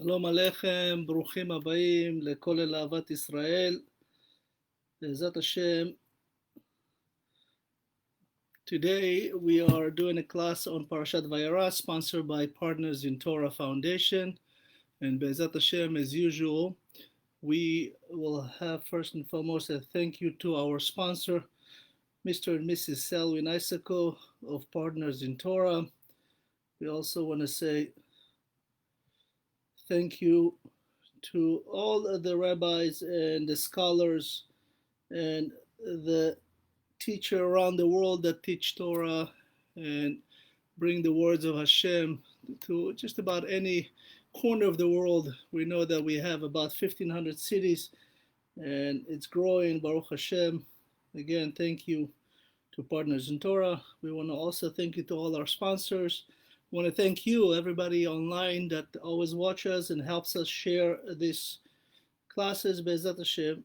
שלום עליכם, ברוכים הבאים לכולל אהבת ישראל. בעזרת השם, today we are doing a class on Parashat VA'YERA sponsored by Partners in Torah Foundation. And בעזרת השם, as usual, we will have first and foremost a thank you to our sponsor, Mr. and Mrs. Selwyn Isako of Partners in Torah. We also want to say thank you to all the rabbis and the scholars and the teachers around the world that teach Torah and bring the words of Hashem to just about any corner of the world. We know that we have about 1,500 cities and it's growing, Baruch Hashem. Again, thank you to Partners in Torah. We want to also thank you to all our sponsors. I want to thank you, everybody online that always watch us and helps us share these classes, Be'ezat Hashem.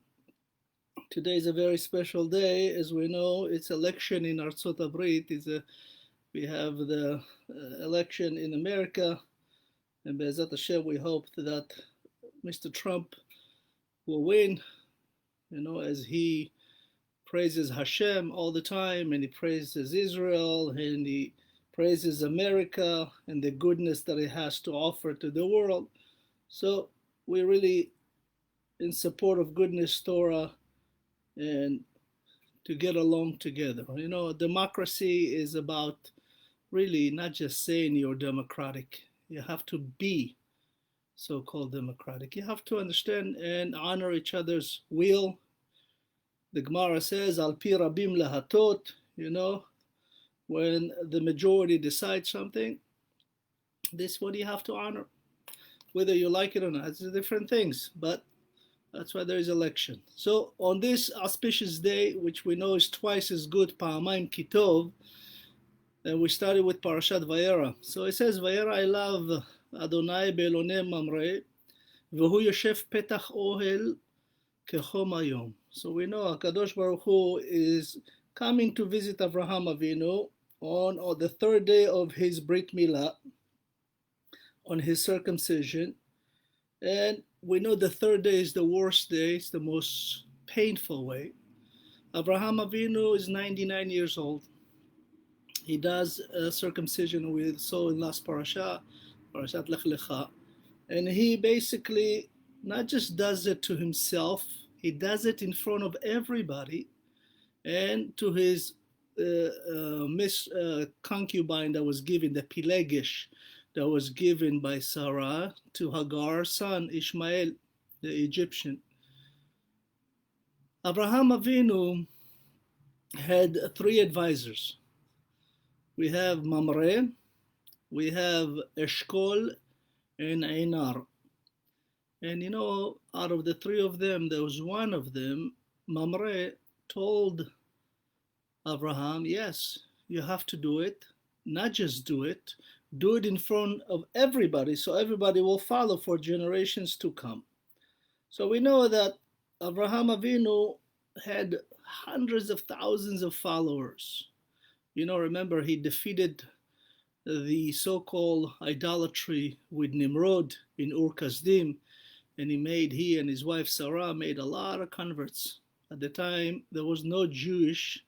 Today is a very special day. As we know, it's election in Artzot Abrit. We have the election in America. And Be'ezat Hashem, we hope that Mr. Trump will win, as he praises Hashem all the time, and he praises Israel, and he praises America and the goodness that it has to offer to the world. So we're really in support of goodness Torah and to get along together. Democracy is about really not just saying you're democratic. You have to be so-called democratic. You have to understand and honor each other's will. The Gemara says, Al pi rabim lahatot, when the majority decides something, this is what you have to honor. Whether you like it or not, it's different things, but that's why there is election. So on this auspicious day, which we know is twice as good, Pa'amayim Kitov, and we started with Parashat VA'YERA. So it says, VA'YERA elav Adonai be'elonem mamre, v'hu yoshev petach ohel kechom hayom. So we know HaKadosh Baruch Hu is coming to visit Avraham Avinu on the third day of his Brit Milah, on his circumcision. And we know the third day is the worst day, it's the most painful way. Avraham Avinu is 99 years old. He does circumcision with so in last Parashat Lech Lecha. And he basically not just does it to himself, he does it in front of everybody and to his concubine that was given, the Pilegesh, that was given by Sarah to Hagar's son Ishmael, the Egyptian. Abraham Avinu had three advisors. We have Mamre, we have Eshkol, and Einar. And out of the three of them, there was one of them, Mamre, told Abraham, yes, you have to do it, not just do it in front of everybody, so everybody will follow for generations to come. So we know that Abraham Avinu had hundreds of thousands of followers. Remember, he defeated the so-called idolatry with Nimrod in Ur Kasdim, and he and his wife Sarah made a lot of converts. At the time, there was no Jewish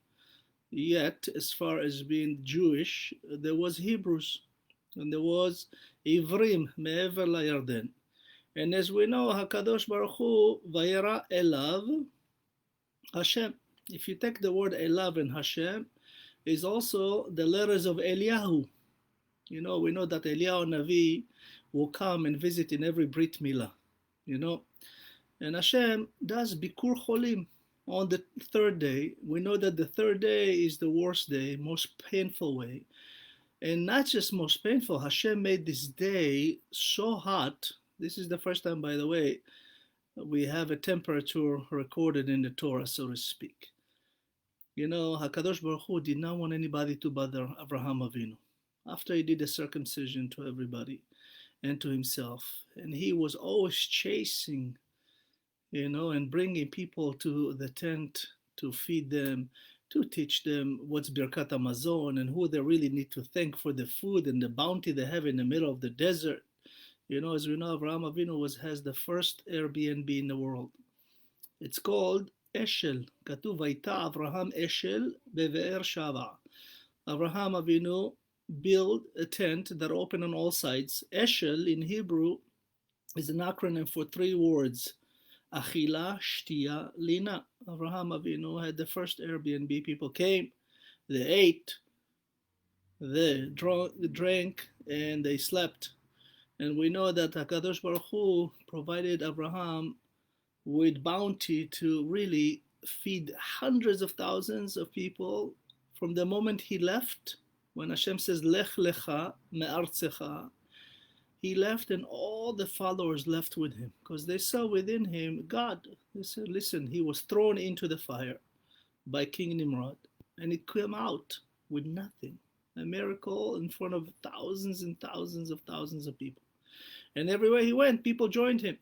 yet, as far as being Jewish. There was Hebrews, and there was Ivrim, me'ever layarden. And as we know, HaKadosh Baruch Hu, VA'YERA elav Hashem. If you take the word elav and Hashem, is also the letters of Eliyahu. We know that Eliyahu Navi will come and visit in every Brit Milah, And Hashem does Bikur Cholim on the third day. We know that the third day is the worst day, most painful way. And not just most painful, Hashem made this day so hot. This is the first time, by the way, we have a temperature recorded in the Torah, so to speak. HaKadosh Baruch Hu did not want anybody to bother Avraham Avinu after he did the circumcision to everybody and to himself. And he was always chasing, and bringing people to the tent to feed them, to teach them what's Birkat HaMazon and who they really need to thank for the food and the bounty they have in the middle of the desert. You know, as we know, Avraham Avinu has the first Airbnb in the world. It's called Eshel. כתוב, ויטע אברהם אשל בבאר שבע. Avraham Avinu built a tent that opened on all sides. Eshel in Hebrew is an acronym for 3 words. Achila, Shtia, Lina. Avraham Avinu had the first Airbnb. People came, they ate, they drank, and they slept. And we know that HaKadosh Baruch Hu provided Abraham with bounty to really feed hundreds of thousands of people from the moment he left. When Hashem says, Lech lecha me'artzecha, he left and all the followers left with him because they saw within him God. They said, listen, he was thrown into the fire by King Nimrod and he came out with nothing. A miracle in front of thousands and thousands of people. And everywhere he went, people joined him.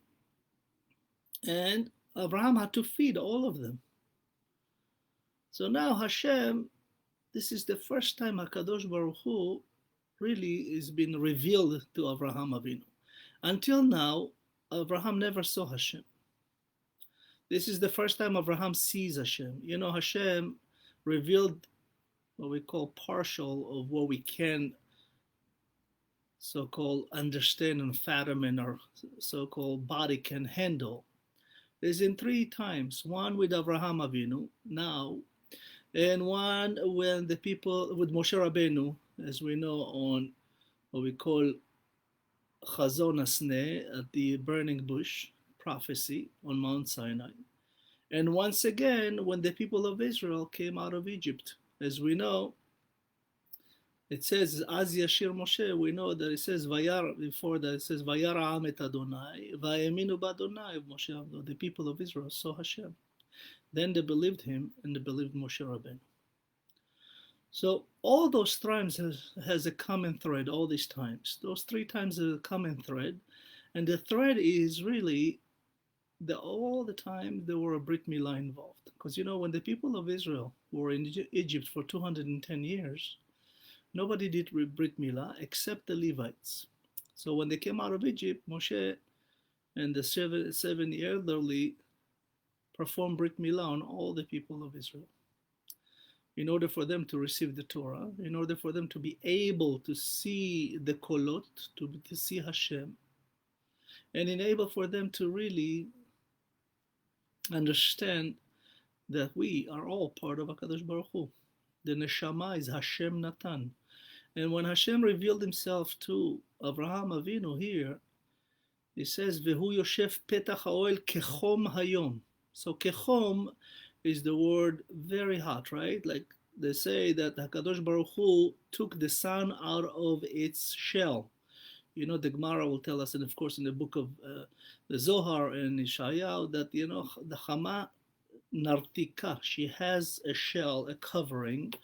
And Abraham had to feed all of them. So now Hashem, this is the first time HaKadosh Baruch Hu really is been revealed to Abraham Avinu. Until now, Abraham never saw Hashem. This is the first time Abraham sees Hashem. You know, Hashem revealed what we call partial of what we can so-called understand and fathom and our so-called body can handle. There's in 3 times, one with Avraham Avinu now, and one when the people with Moshe Rabbeinu, as we know, on what we call Chazon Asneh, at the burning bush prophecy on Mount Sinai. And once again, when the people of Israel came out of Egypt, as we know, it says, Az Yashir Moshe, we know that it says, Vayar, before that it says, Vayara Am et Adonai, Vayeminu b'Adonai, Moshe Avdo, the people of Israel saw Hashem. Then they believed him and they believed Moshe Rabbeinu. So all those times has a common thread, all these times. Those 3 times have a common thread. And the thread is really that all the time there were a Brit Milah involved. Because you know, when the people of Israel were in Egypt for 210 years, nobody did Brit Milah except the Levites. So when they came out of Egypt, Moshe and the 70 elderly performed Brit Milah on all the people of Israel. In order for them to receive the Torah, in order for them to be able to see the Kolot, to see Hashem, and enable for them to really understand that we are all part of HaKadosh Baruch Hu. The neshama is Hashem Natan. And when Hashem revealed himself to Avraham Avinu here, he says, Vehu yoshev petach ha'oel kechom hayom. So kechom is the word very hot, right? Like they say that HaKadosh Baruch Hu took the sun out of its shell. You know, the Gemara will tell us, and of course in the book of the Zohar and Ishayahu, that, you know, the Chama Nartika, she has a shell, a covering,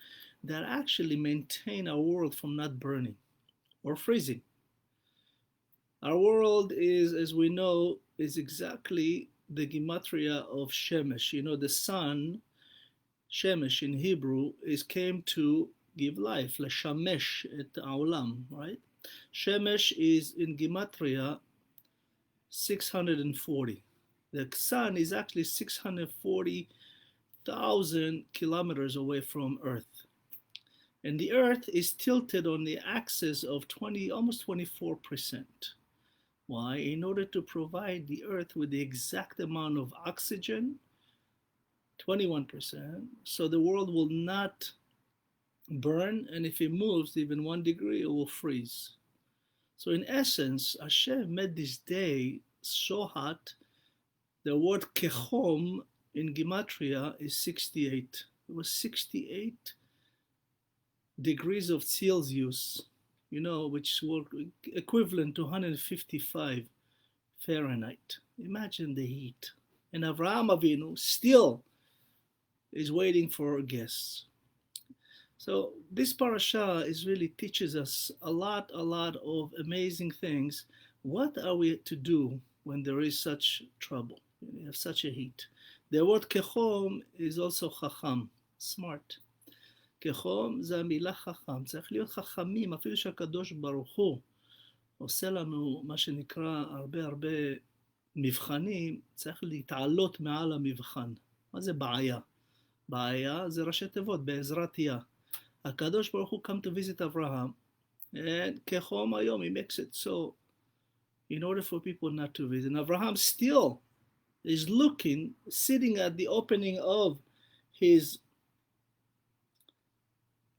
that actually maintain our world from not burning or freezing. Our world is, as we know, is exactly the gematria of Shemesh. You know, the sun, Shemesh in Hebrew, came to give life, Leshamesh et Aulam, right? Shemesh is in gematria 640. The sun is actually 640,000 kilometers away from Earth. And the Earth is tilted on the axis of almost 24%. Why? In order to provide the Earth with the exact amount of oxygen, 21%, so the world will not burn, and if it moves even 1 degree, it will freeze. So in essence, Hashem made this day so hot. The word kechom in gematria is 68. It was 68 degrees of Celsius, you know, which were equivalent to 155 Fahrenheit. Imagine the heat. And Avraham Avinu still is waiting for guests. So this parasha is really teaches us a lot of amazing things. What are we to do when there is such trouble? You have such a heat. The word kechom is also chacham, smart. כחום זה המילה חכם, צריך להיות חכמים, אפילו שהקדוש ברוך הוא עושה לנו מה שנקרא הרבה מבחנים, צריך להתעלות מעל המבחן. מה זה בעיה? בעיה זה ראשי תיבות, בעזרת יה. הקדוש ברוך הוא come to visit Abraham, and כחום היום, he makes it so, in order for people not to visit. And Abraham still is looking, sitting at the opening of his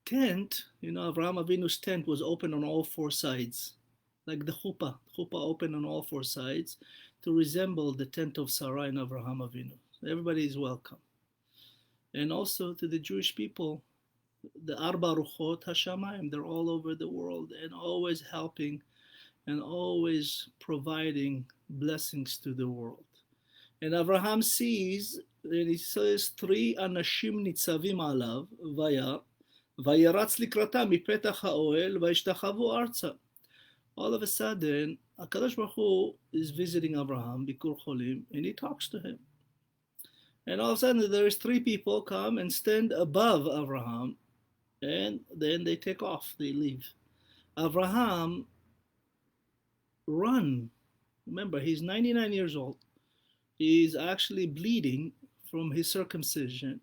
tent. You know, Abraham Avinu's tent was open on all four sides, like the chuppah open on all four sides to resemble the tent of Sarah and Abraham Avinu. So everybody is welcome. And also to the Jewish people, the Arba Ruchot Hashamayim, they're all over the world and always helping and always providing blessings to the world. And Abraham sees, and he says, three anashim nitzavim alav, vayeratz likratam mipetach ha'oel, vayishtachavu arza. All of a sudden, HaKadosh Baruch Hu is visiting Abraham, Bikur Cholim, and he talks to him. And all of a sudden, there is three people come and stand above Abraham, and then they take off, they leave. Abraham run. Remember, he's 99 years old. He's actually bleeding from his circumcision.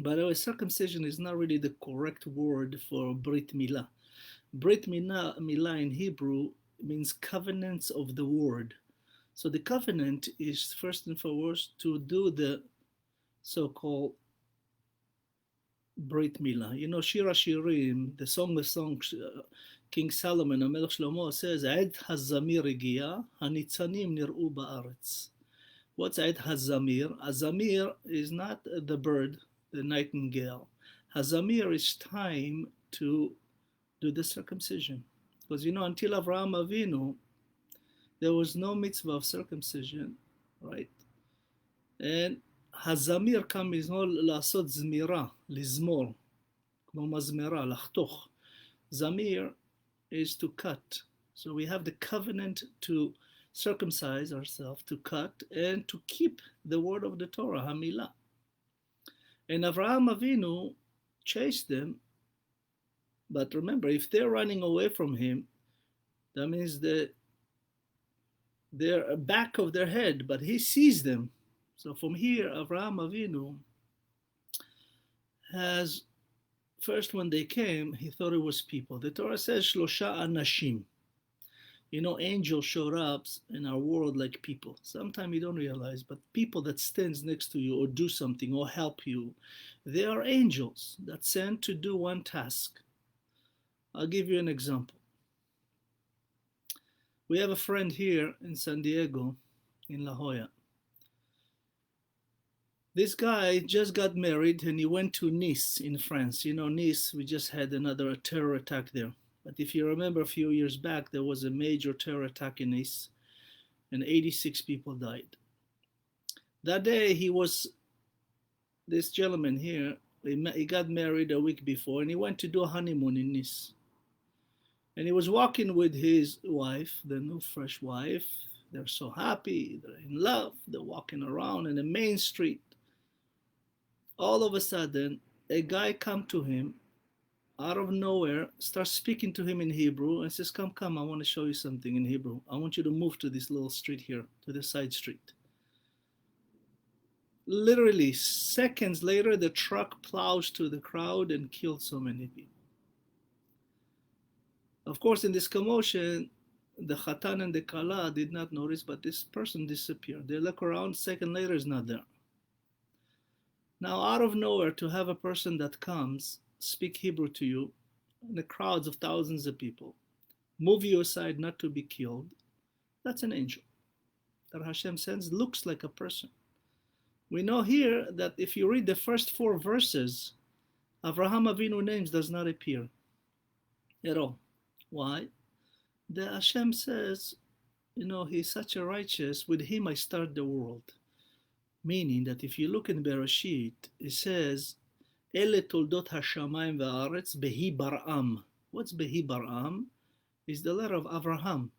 By the way, circumcision is not really the correct word for Brit Milah. Brit Milah in Hebrew means covenants of the word. So the covenant is first and foremost to do the so-called Brit Milah. You know, Shir HaShirim, the Song of Songs, King Solomon, Melech Shlomo says, Ed HaZamir Egia, HaNitzanim Nir'u Ba'aretz. What's Ed HaZamir? HaZamir is not the bird, the nightingale. HaZamir is time to do the circumcision. Because, you know, until Avraham Avinu, there was no mitzvah of circumcision, right? And hazamir comes לעשות זמירה, לזמור, כמו מזמרה, לחתוך. Zamir is to cut. So we have the covenant to circumcise ourselves, to cut, and to keep the word of the Torah, Hamila. And Avraham Avinu chased them, but remember, if they're running away from him, that means that they're back of their head, but he sees them. So from here, Avraham Avinu has, first when they came, he thought it was people. The Torah says, Shlosha Anashim. You know, angels showed up in our world like people. Sometimes you don't realize, but people that stands next to you or do something or help you, they are angels that sent to do one task. I'll give you an example. We have a friend here in San Diego, in La Jolla. This guy just got married and he went to Nice in France. You know, Nice, we just had another terror attack there. But if you remember a few years back, there was a major terror attack in Nice and 86 people died. That day, this gentleman here, he got married a week before and he went to do a honeymoon in Nice. And he was walking with his wife, the new fresh wife. They're so happy, they're in love, they're walking around in the main street. All of a sudden, a guy come to him out of nowhere, starts speaking to him in Hebrew and says, come, I want to show you something in Hebrew. I want you to move to this little street here, to the side street. Literally, seconds later, the truck plows to the crowd and killed so many people. Of course, in this commotion, the Khatan and the Kala did not notice, but this person disappeared. They look around, second later is not there. Now, out of nowhere, to have a person that comes, speak Hebrew to you, in the crowds of thousands of people, move you aside not to be killed, that's an angel. That Hashem sends looks like a person. We know here that if you read the first 4 verses, Avraham Avinu names does not appear at all. Why? The Hashem says, you know, he's such a righteous, with him I start the world. Meaning that if you look in Bereshit, it says, Ele toldot hashamayim ve'aretz behi bar'am. What's behi bar'am? Is the letter of Avraham.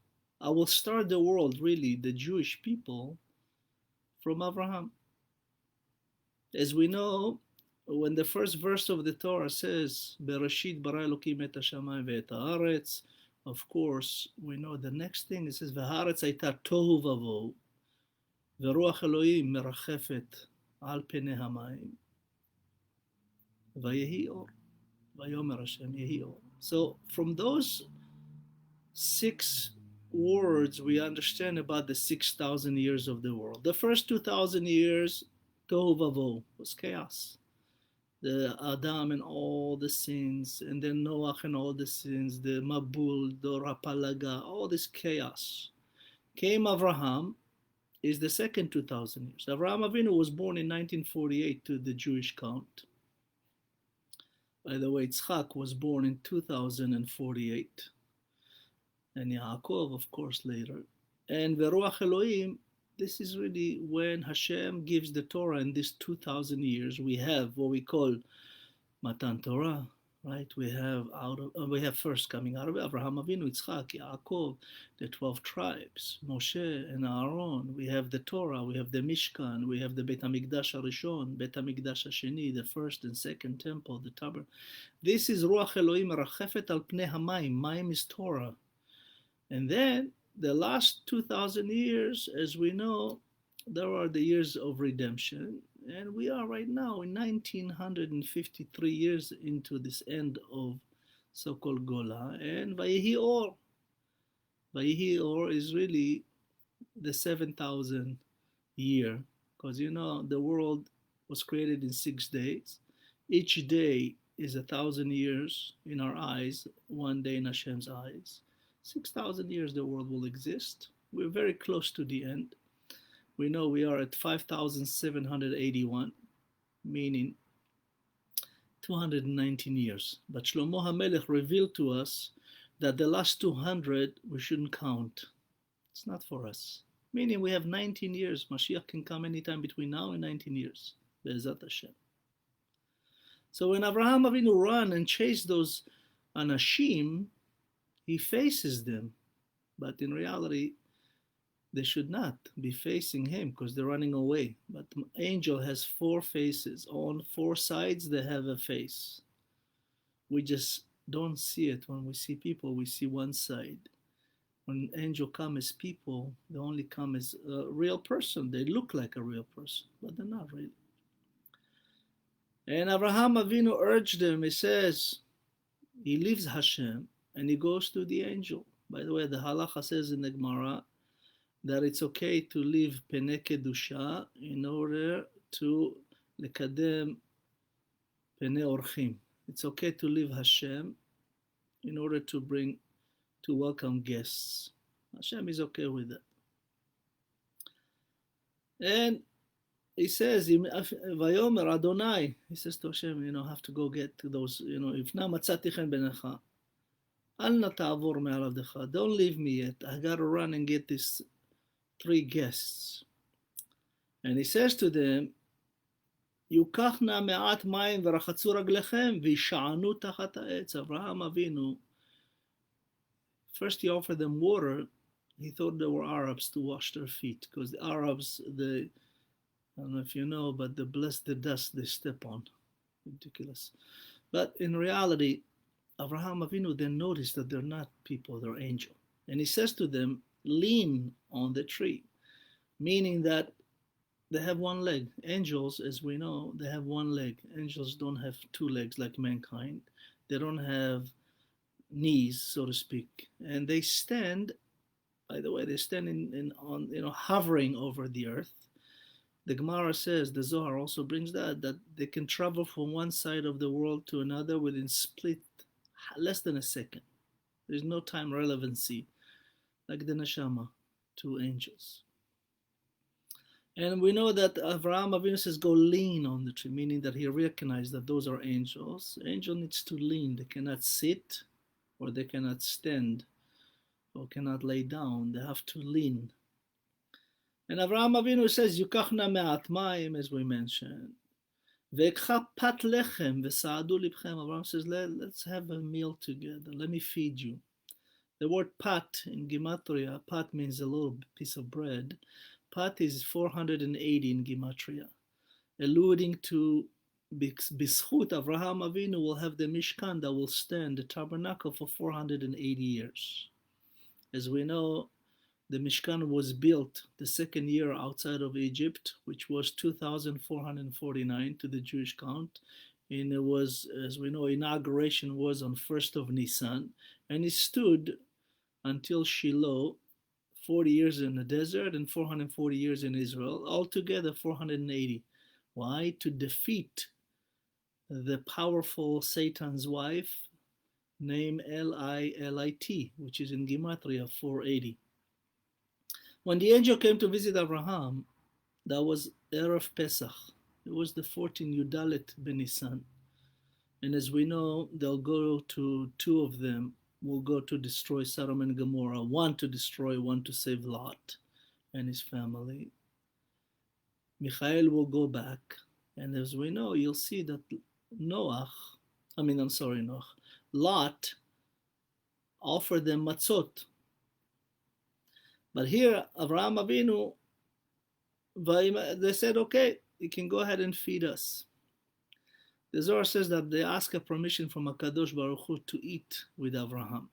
I will start the world, really, the Jewish people, from Avraham. As we know, when the first verse of the Torah says, Bereshit bara Elokim et hashamayim ve'et haaretz, of course, we know the next thing. It says, והארץ הייתה תוהו ובוהו, ורוח אלוהים מרחפת על פני המים, ויהי אור, ויאמר השם יהי אור. So from those 6 words, we understand about the 6,000 years of the world. The first 2,000 years, tohu vavohu, was chaos. The Adam and all the sins, and then Noah and all the sins, the Mabul, the Rapalaga, all this chaos. Came Avraham, is the second 2,000 years. Avraham Avinu was born in 1948 to the Jewish count. By the way, Yitzchak was born in 2048. And Yaakov, of course, later. And Veruach Elohim, this is really when Hashem gives the Torah in these 2,000 years. We have what we call Matan Torah, right? We have first coming out of Abraham Avinu, Yitzchak, Yaakov, the 12 tribes, Moshe and Aaron. We have the Torah, we have the Mishkan, we have the Beit HaMikdash HaRishon, Beit HaMikdash HaSheni, the first and second temple, the Tabernacle. This is Ruach Elohim Merachefet al Pnei HaMayim. Mayim is Torah. And then the last 2,000 years, as we know, there are the years of redemption. And we are right now in 1953 years into this end of so-called Gola. And Vayihi Or. Vayihi Or is really the 7,000 year. Because you know, the world was created in 6 days. Each day is 1,000 years in our eyes, one day in Hashem's eyes. 6,000 years the world will exist. We're very close to the end. We know we are at 5,781, meaning 219 years. But Shlomo HaMelech revealed to us that the last 200 we shouldn't count. It's not for us. Meaning we have 19 years. Mashiach can come anytime between now and 19 years. Be'ezat Hashem. So when Avraham Avinu ran and chased those Anashim, he faces them, but in reality, they should not be facing him because they're running away. But the angel has 4 faces. On 4 sides, they have a face. We just don't see it. When we see people, we see one side. When angel come as people, they only come as a real person. They look like a real person, but they're not really. And Avraham Avinu urged them. He says, he leaves Hashem, and he goes to the angel. By the way, the halacha says in the Gemara that it's okay to leave Penei Kedusha in order to lekadem Penei Orchim. It's okay to leave Hashem in order to welcome guests. Hashem is okay with that. And he says, Vayomer Adonai, he says to Hashem, have to go get to those, if na matzati chen benecha, al na ta'avor me'al avdecha, don't leave me yet. I got to run and get these 3 guests. And he says to them, Yukachna me'at mayim v'rachatzu raglechem v'yisha'anu tachat ha'etz. Avraham Avinu, first he offered them water. He thought they were Arabs to wash their feet, because the Arabs, I don't know if you know, but they bless the dust they step on. Ridiculous. But in reality, Avraham Avinu then noticed that they're not people, they're angels. And he says to them, lean on the tree, meaning that they have 1 leg. Angels, as we know, they have 1 leg. Angels don't have 2 legs like mankind. They don't have knees, so to speak. And they stand, by the way, they stand hovering over the earth. The Gemara says, the Zohar also brings that they can travel from one side of the world to another within less than a second. There's no time relevancy, like the neshama to angels. And we know that Avraham Avinu says, go lean on the tree, meaning that he recognized that those are angels. Angel needs to lean. They cannot sit, or they cannot stand, or cannot lay down. They have to lean. And Avraham Avinu says, Yukachna me'at mayim, as we mentioned. Ve'ekcha pat lechem ve'sa'adu libchem. Avraham says, let's have a meal together. Let me feed you. The word pat in Gematria, pat means a little piece of bread. Pat is 480 in Gematria, alluding to בזכות Avraham Avinu will have the Mishkan that will stand, the tabernacle, for 480 years. As we know, the Mishkan was built the second year outside of Egypt, which was 2449 to the Jewish count. And it was, as we know, inauguration was on 1st of Nisan, and it stood until Shiloh, 40 years in the desert and 440 years in Israel, altogether 480. Why? To defeat the powerful Satan's wife named Lilit, which is in Gematria 480. When the angel came to visit Abraham, that was Erev Pesach. It was the 14th Yudalet Benisan. And as we know, they'll go to, two of them will go to destroy Sodom and Gomorrah, one to destroy, one to save Lot and his family. Michael will go back. And as we know, you'll see that Lot offered them matzot. But here, Avraham Avinu, they said, okay, you can go ahead and feed us. The Zohar says that they ask a permission from HaKadosh Baruch Hu to eat with Avraham.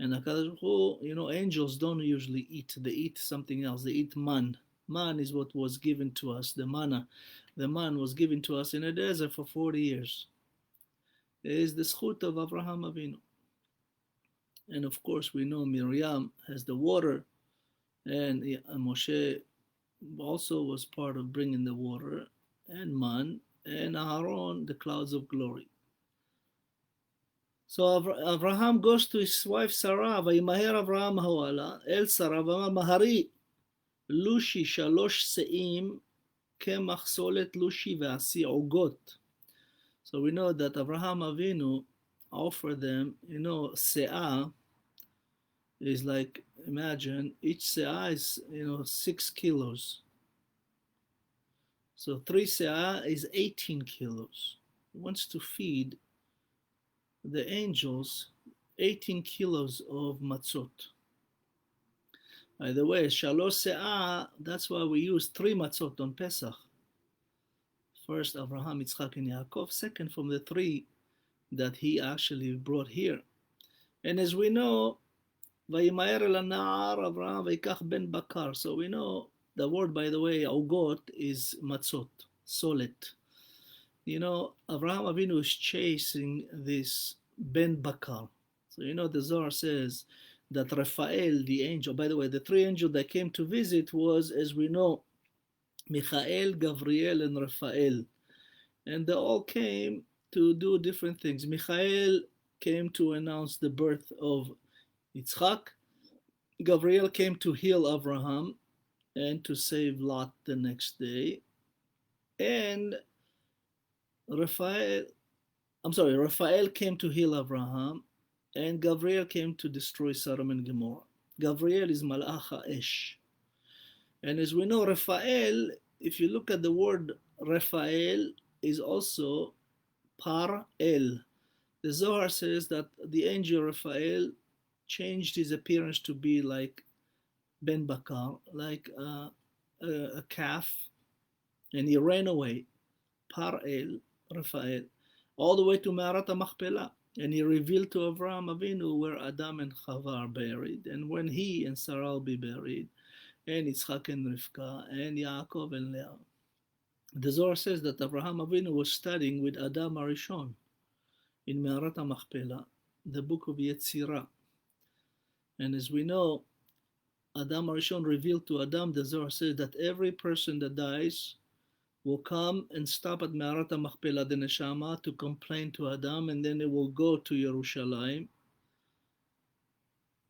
And HaKadosh Baruch Hu, angels don't usually eat. They eat something else. They eat man. Man is what was given to us, the manna. The man was given to us in a desert for 40 years. It is the schut of Avraham Avinu. And of course, we know Miriam has the water, and Moshe also was part of bringing the water, and man, and Aaron, the clouds of glory. So Abraham goes to his wife Sarah, וימהר אברהם הועלה אל שרה ואמר מהרי לושי 3 שאים קמח סולת לושי ועשי עוגות. So we know that Abraham Avinu offered them, se'ah is like, imagine, each se'ah is, 6 kilos. So 3 se'ah is 18 kilos. He wants to feed the angels 18 kilos of matzot. By the way, 3 se'ah, that's why we use 3 matzot on Pesach. First, Abraham, Yitzchak, and Yaakov. Second, from the 3 that he actually brought here. And as we know, וימהר אל הנער אברהם ויקח בן בקר. So we know the word, by the way, עוגות, is matzot, solet. Abraham Avinu is chasing this ben bakar. So the Zohar says that Raphael, the angel, by the way, the 3 angels that came to visit was, as we know, Michael, Gabriel, and Raphael. And they all came to do different things. Michael came to announce the birth of Yitzchak. Gabriel came to heal Abraham and to save Lot the next day. And Raphael came to heal Abraham, and Gabriel came to destroy Sodom and Gomorrah. Gabriel is Malach HaEsh. And as we know, Raphael, if you look at the word Raphael, is also Par El. The Zohar says that the angel Raphael changed his appearance to be like Ben Bakar, like a calf, and he ran away, Par El, Raphael, all the way to Me'arat HaMachpelah, and he revealed to Avraham Avinu where Adam and Chava are buried, and when he and Sarah will be buried, and Yitzchak and Rivka, and Yaakov and Leah. The Zohar says that Avraham Avinu was studying with Adam Arishon in Me'arat HaMachpelah, the book of Yetzirah. And as we know, Adam Arishon revealed to Adam, the Zohar says that every person that dies will come and stop at Me'arat HaMachpelah, the Neshama, to complain to Adam, and then it will go to Yerushalayim.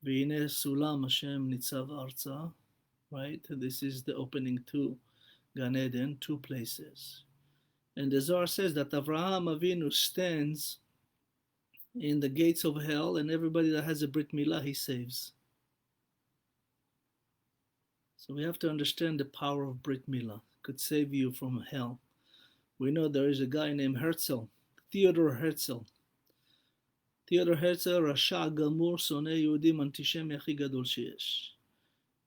V'hineh Sulam Hashem Nitzav Arza, right? This is the opening to Gan Eden, 2 places. And the Zohar says that Avraham Avinu stands in the gates of hell, and everybody that has a Brit Milah, he saves. So we have to understand the power of Brit Milah. It could save you from hell. We know there is a guy named Herzl, Theodor Herzl. Theodor Herzl, Rasha Gamur, Sonei Yehudim, Antishemi Achi Gadol Sheyesh.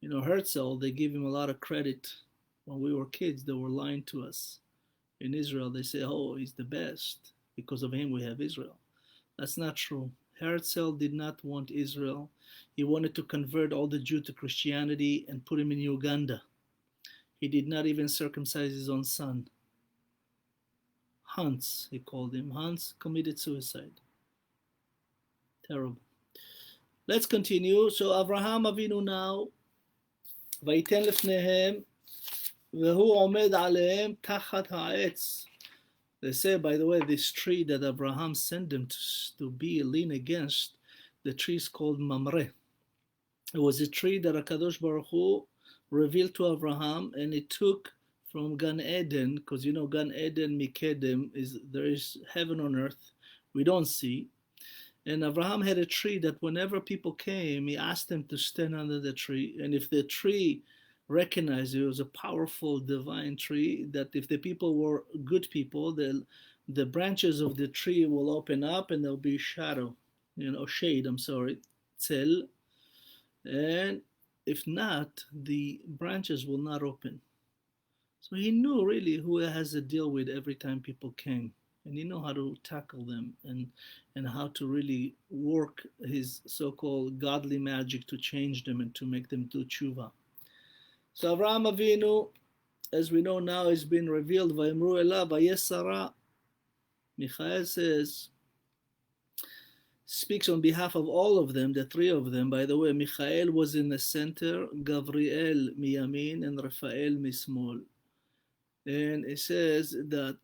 Herzl, they give him a lot of credit. When we were kids, they were lying to us. in Israel, they say, oh, he's the best. Because of him, we have Israel. That's not true. Herzl did not want Israel. He wanted to convert all the Jews to Christianity and put him in Uganda. He did not even circumcise his own son. Hans, he called him. Hans committed suicide. Terrible. Let's continue. So Avraham Avinu now, ויתן לפניהם, והוא עומד עליהם תחת העץ. They say, by the way, this tree that Abraham sent them to be lean against, the tree is called Mamre. It was a tree that HaKadosh Baruch Hu revealed to Abraham, and it took from Gan Eden, because you know Gan Eden Mikedem, there is heaven on earth, we don't see. And Abraham had a tree that whenever people came, he asked them to stand under the tree, and if the tree recognized it was a powerful divine tree, that if the people were good people, the branches of the tree will open up and there'll be shade, tzel, and if not, the branches will not open. So he knew really who he has to deal with every time people came, and he knew how to tackle them and how to really work his so-called godly magic to change them and to make them do tshuva. So Avraham Avinu, as we know now, has been revealed. Vayimru elav vayesara. Michael says, speaks on behalf of all of them, the three of them. By the way, Michael was in the center, Gabriel miyamin, and Raphael mismol. And it says that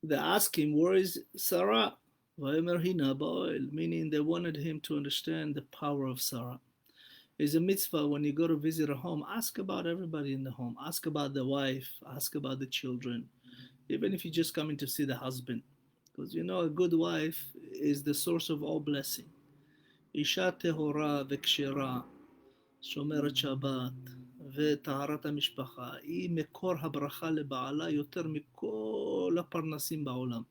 they asked him, where is Sarah? Vayomer hina ba'oel, meaning they wanted him to understand the power of Sarah. It's a mitzvah when you go to visit a home, ask about everybody in the home. Ask about the wife, ask about the children, even if you're just coming to see the husband. Because you know a good wife is the source of all blessing. Isha tehora vekshera, shomeret Shabbat, וטהרת המשפחה, היא מקור הברכה לבעלה יותר מכל הפרנסים בעולם.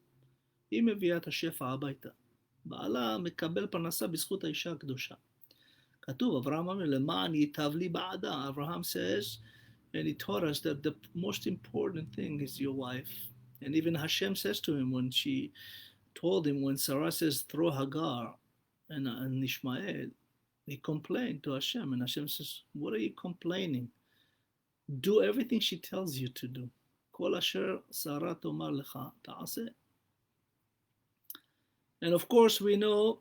היא מביאה את השפע הביתה. בעלה מקבל פרנסה בזכות האישה הקדושה. כתוב, אברהם אומר, למען ייטב לי בעדה. Abraham says, and he taught us that the most important thing is your wife. And even Hashem says to him when she told him, when Sarah says, throw Hagar and Ishmael, he complained to Hashem, and Hashem says, what are you complaining? Do everything she tells you to do. Kol asher Sarah tomar lecha ta'aseh. And of course we know,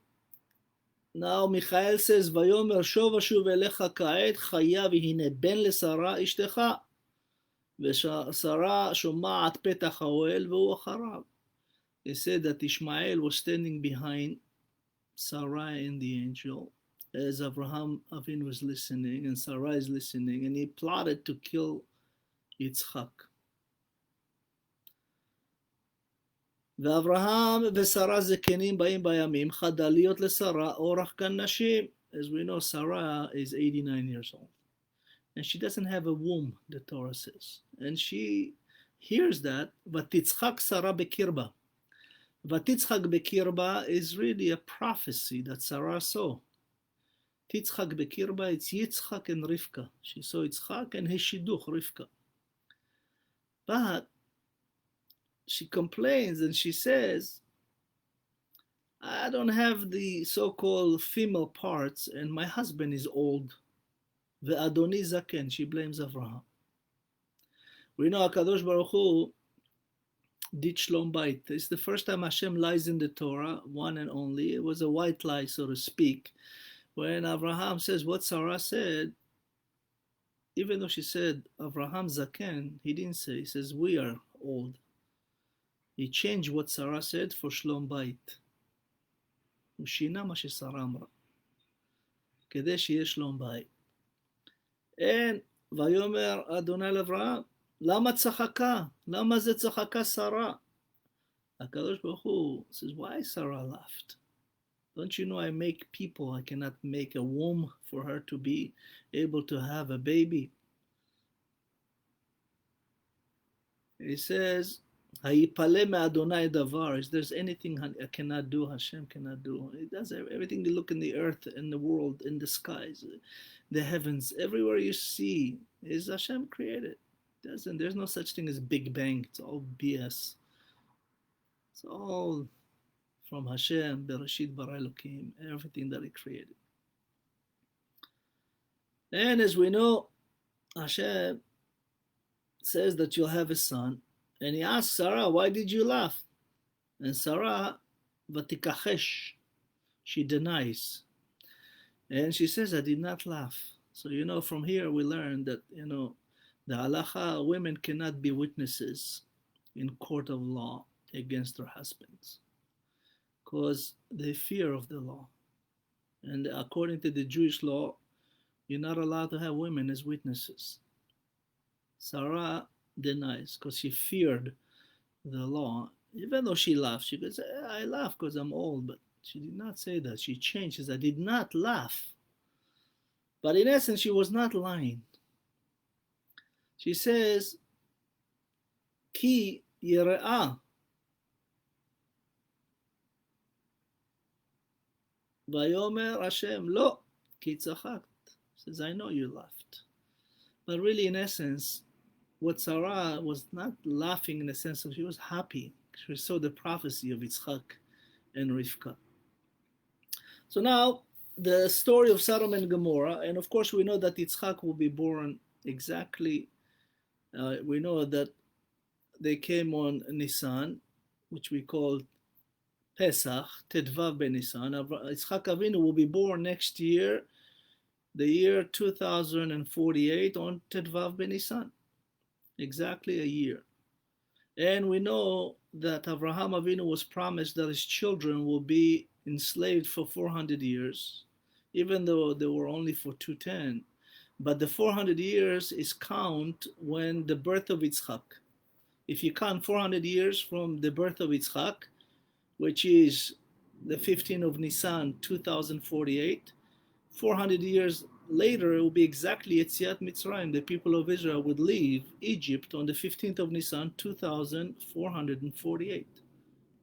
now Michael says, Vayomer shov ashuv elecha ka'et chaya v'hine ben lesara ishtecha. ושרה שומעת פתח האוהל והוא אחריו. He said that Ishmael was standing behind Sarah and the angel as Avraham Avinu was listening and Sarah is listening, and he plotted to kill Yitzchak. ואברהם ושרה זקנים באים בימים, חדליות לשרה אורח כנשים. As we know, Sarah is 89 years old. And she doesn't have a womb, the Torah says. And she hears that, Vatitzchak Sarah bekirba. Vatitzchak bekirba is really a prophecy that Sarah saw. Titzchak bekirba, it's Yitzchak and Rivka. She saw Yitzchak and his shidduch, Rivka. But she complains and she says, I don't have the so-called female parts and my husband is old. Ve'adoni zaken, she blames Avraham. We know HaKadosh Baruch Hu did shlom bayit. It's the first time Hashem lies in the Torah, one and only. It was a white lie, so to speak. When Avraham says what Sarah said, even though she said Avraham zaken, he didn't say, he says we are old. He changed what Sarah said for shlom bayit. הוא שינה מה ששרה אמרה, כדי שיהיה שלום בית. אין, ויאמר אדוני לאברהם, למה צחקה? למה זה צחקה שרה? הקדוש ברוך הוא says, why Sarah laughed? Don't you know I make people, I cannot make a womb for her to be able to have a baby. He says, היפלא מאדוני דבר, if there's anything I cannot do, Hashem cannot do. He does everything. You look in the earth, in the world, in the skies, the heavens, everywhere you see is Hashem created. There's no such thing as Big Bang. It's all BS. It's all from Hashem, Bereshit bara Elokim, everything that He created. And as we know, Hashem says that you'll have a son. And He asks Sarah, why did you laugh? And Sarah, vatikachesh, she denies. And she says, I did not laugh. So, from here we learn that, the halacha, women cannot be witnesses in court of law against their husbands because they fear of the law. And according to the Jewish law, you're not allowed to have women as witnesses. Sarah denies because she feared the law. Even though she laughed, she goes, I laugh because I'm old, but she did not say that. She changed. She said, I did not laugh. But in essence, she was not lying. She says, Ki yirah. Vayomer Hashem, lo, ki tzachakt. Says, I know you laughed. But really, in essence, what Sarah was not laughing in the sense of she was happy. She saw the prophecy of Yitzchak and Rebekah. So now, the story of Sodom and Gomorrah, and of course we know that Yitzchak will be born exactly, we know that they came on Nisan, which we call Pesach, Tedvav ben Nisan. Yitzchak Avinu will be born next year, the year 2048 on Tedvav ben Nisan. Exactly a year. And we know that Avraham Avinu was promised that his children will be enslaved for 400 years, even though they were only for 210. But the 400 years is count when the birth of Yitzchak. If you count 400 years from the birth of Yitzchak, which is the 15th of Nisan, 2048, 400 years later, it will be exactly Yetziat Mitzrayim. The people of Israel would leave Egypt on the 15th of Nisan, 2448,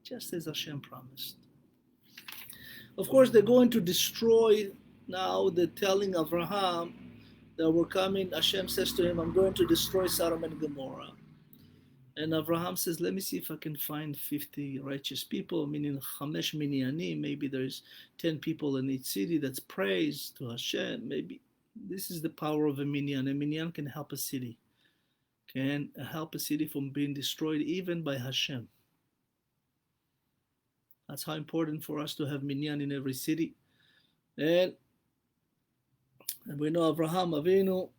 just as Hashem promised. Of course, they're going to destroy now the telling of Abraham that we're coming. Hashem says to him, I'm going to destroy Sodom and Gomorrah. And Abraham says, let me see if I can find 50 righteous people, meaning Chamesh Minyanim. Maybe there's 10 people in each city that's praise to Hashem. Maybe this is the power of a minyan. A minyan can help a city, can help a city from being destroyed even by Hashem. That's how important for us to have minyan in every city. And we know Avraham Avinu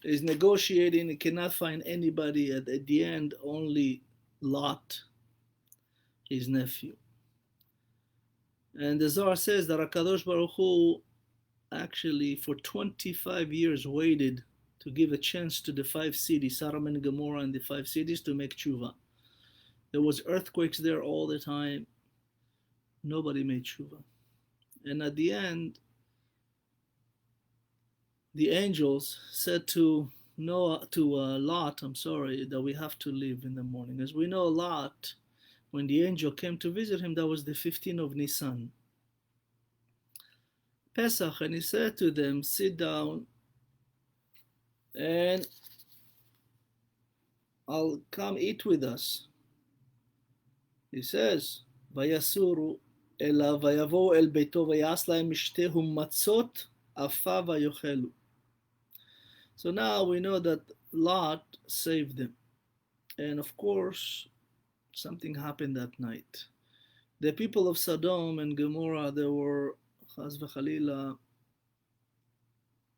is negotiating. He cannot find anybody. At the end, only Lot, his nephew. And the Zohar says that HaKadosh Baruch Hu actually for 25 years waited to give a chance to the 5 cities, Sodom and Gomorrah and the 5 cities, to make tshuva. There was earthquakes there all the time. Nobody made tshuva. And at the end, the angels said to Lot, that we have to leave in the morning. As we know, Lot, when the angel came to visit him, that was the 15th of Nisan, Pesach, and he said to them, sit down and I'll come eat with us. He says, Vayasuru ela vayavo el beito vayas lahem mishtehum matzot afa vayochelu. So now we know that Lot saved them. And of course, something happened that night. The people of Sodom and Gomorrah, they were, chas v'chalila,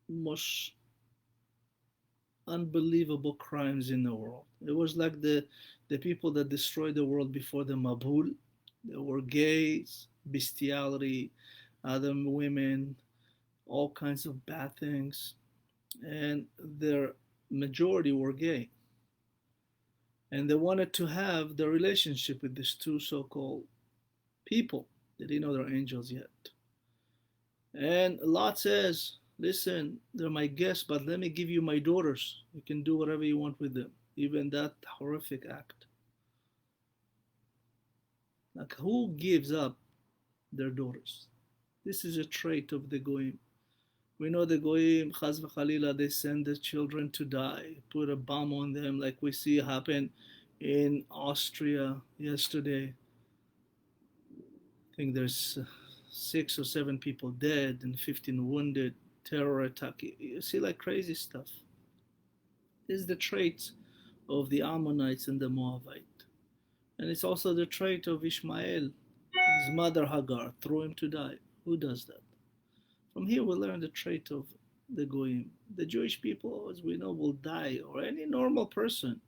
most unbelievable crimes in the world. It was like the people that destroyed the world before the Mabul. There were gays, bestiality, other women, all kinds of bad things. And their majority were gay. And they wanted to have the relationship with these 2 so-called people. They didn't know they're angels yet. And Lot says, listen, they're my guests, but let me give you my daughters. You can do whatever you want with them. Even that horrific act. Like, who gives up their daughters? This is a trait of the Goyim. We know the goyim, chaz v'chalila, they send the children to die, put a bomb on them, like we see happen in Austria yesterday. I think there's 6 or 7 people dead and 15 wounded, terror attack. You see, like crazy stuff. This is the trait of the Ammonites and the Moabite. And it's also the trait of Ishmael. His mother Hagar threw him to die. Who does that? From here we learn the trait of the Goyim. The Jewish people, as we know, will die, or any normal person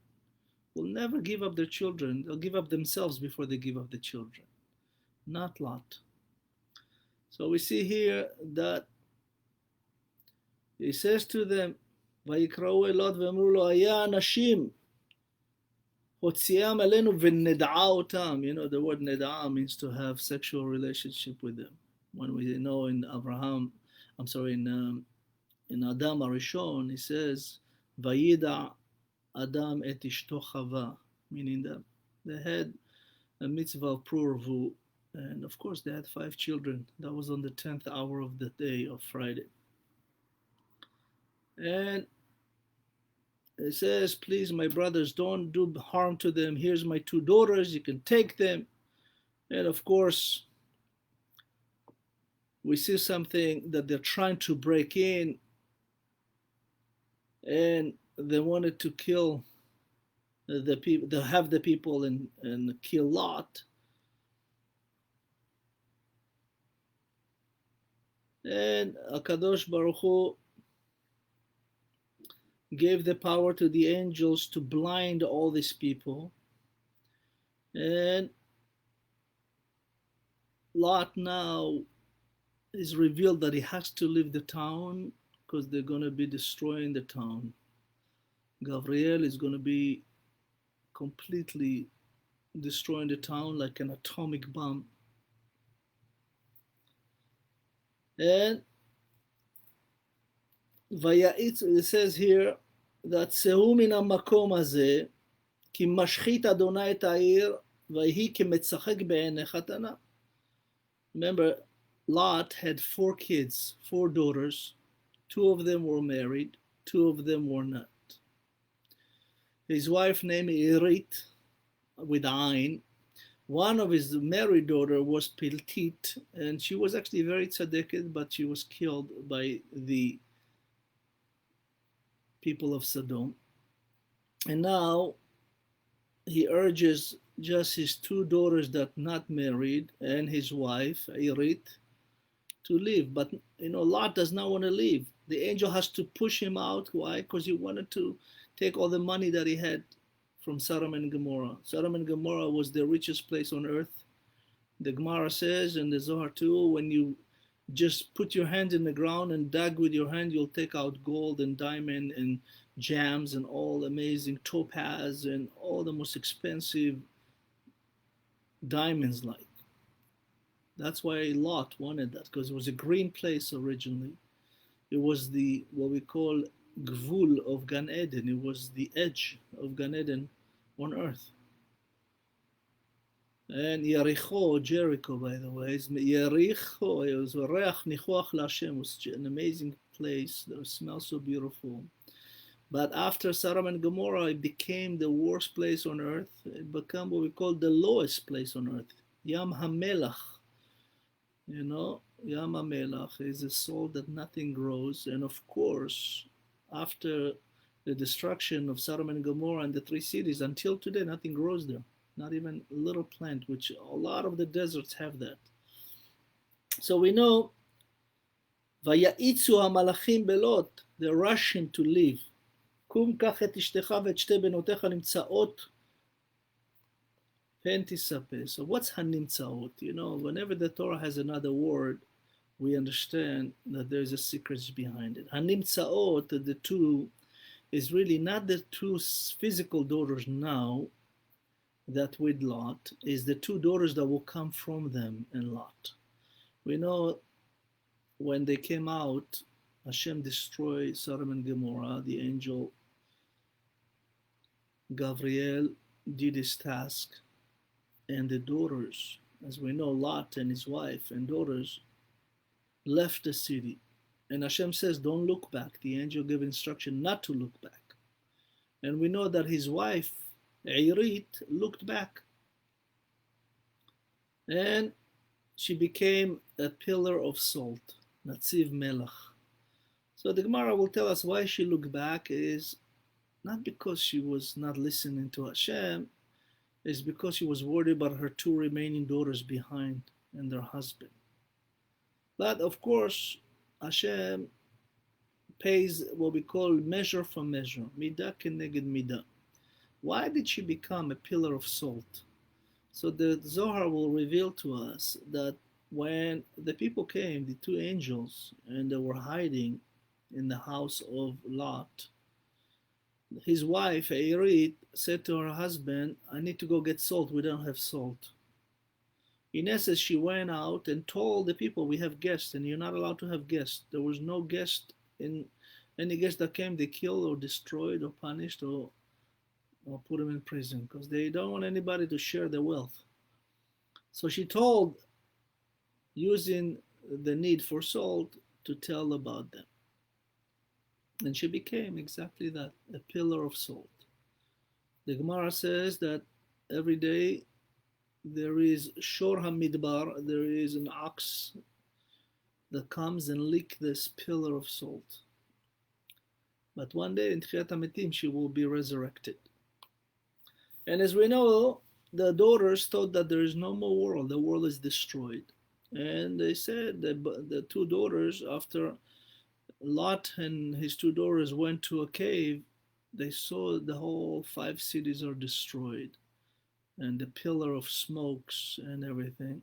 will never give up their children. They'll give up themselves before they give up the children. Not Lot. So we see here that he says to them, ויקראו אל לוט ואמרו לו, היה אנשים הוציאם עלינו ונדעה אותם. You know, the word נדעה means to have sexual relationship with them. When we know in Adam Arishon, he says, וידע Adam et ishto Chava, meaning that they had a mitzvah of pruvu, and of course they had 5 children. That was on the 10th hour of the day of Friday. And it says, please, my brothers, don't do harm to them. Here's my 2 daughters. You can take them. And of course, we see something that they're trying to break in, and they wanted to kill the people, they have the people and kill Lot. And HaKadosh Baruch Hu gave the power to the angels to blind all these people. And Lot now is revealed that he has to leave the town because they're going to be destroying the town. Gabriel is going to be completely destroying the town like an atomic bomb. And it says here that צאו מן המקום הזה כי משחית אדוני את העיר ויהי כמצחק בעיני חתנה. Remember, Lot had 4 kids, 4 daughters. 2 of them were married, 2 of them were not. His wife named Irit with Ain. One of his married daughter was Piltit, and she was actually very tzaddiket, but she was killed by the people of Sodom. And now he urges just his 2 daughters that not married and his wife, Irit, to leave. But Lot does not want to leave. The angel has to push him out. Why? Because he wanted to take all the money that he had from Sodom and Gomorrah. Sodom and Gomorrah was the richest place on earth. The Gemara says, and the Zohar too, when you just put your hand in the ground and dug with your hand, you'll take out gold and diamond and gems and all amazing topaz and all the most expensive diamonds like. That's why Lot wanted that, because it was a green place originally. It was what we call Gvul of Gan Eden. It was the edge of Gan Eden on earth. And Jericho, by the way, Jericho, it was Reach Nichuach Lashem, was an amazing place that smells so beautiful. But after Sodom and Gomorrah, it became the worst place on earth. It became what we call the lowest place on earth. Yam HaMelach. Yam HaMelach is a soul that nothing grows. And of course, after the destruction of Sodom and Gomorrah and the 3 cities, until today, nothing grows there. Not even a little plant, which a lot of the deserts have that. So we know, ויעיצו המלאכים בלוט, they're rushing to leave. קום קח את אשתך ואת 2 בנותיך נמצאות פן תספר. So what's הנמצאות? Whenever the Torah has another word, we understand that there's a secret behind it. הנמצאות, the 2, is really not the 2 physical daughters now that with Lot, is the 2 daughters that will come from them and Lot. We know when they came out, Hashem destroyed Sodom and Gomorrah. The angel Gabriel did his task, and the daughters, as we know, Lot and his wife and daughters left the city And Hashem says, don't look back. The angel gave instruction not to look back. And we know that his wife, Irit, looked back. And she became a pillar of salt, Natziv Melech. So the Gemara will tell us why she looked back is not because she was not listening to Hashem, it's because she was worried about her two remaining daughters behind and their husband. But of course, Hashem pays what we call measure for measure, midah keneged midah. Why did she become a pillar of salt? So the Zohar will reveal to us that when the people came, the two angels, and they were hiding in the house of Lot, his wife, Irit, said to her husband, I need to go get salt, we don't have salt. In essence, she went out and told the people, we have guests, and you're not allowed to have guests. There was no guest, in any guest that came, they killed or destroyed or punished or put them in prison, because they don't want anybody to share their wealth. So she told, using the need for salt, to tell about them. And she became exactly that, a pillar of salt. The Gemara says that every day there is Shor HaMidbar, there is an ox that comes and licks this pillar of salt. But one day in Tchiyat HaMetim she will be resurrected. And as we know, the daughters thought that there is no more world, the world is destroyed. And they said that the two daughters, after Lot and his two daughters went to a cave, they saw the whole 5 cities are destroyed and the pillar of smokes and everything.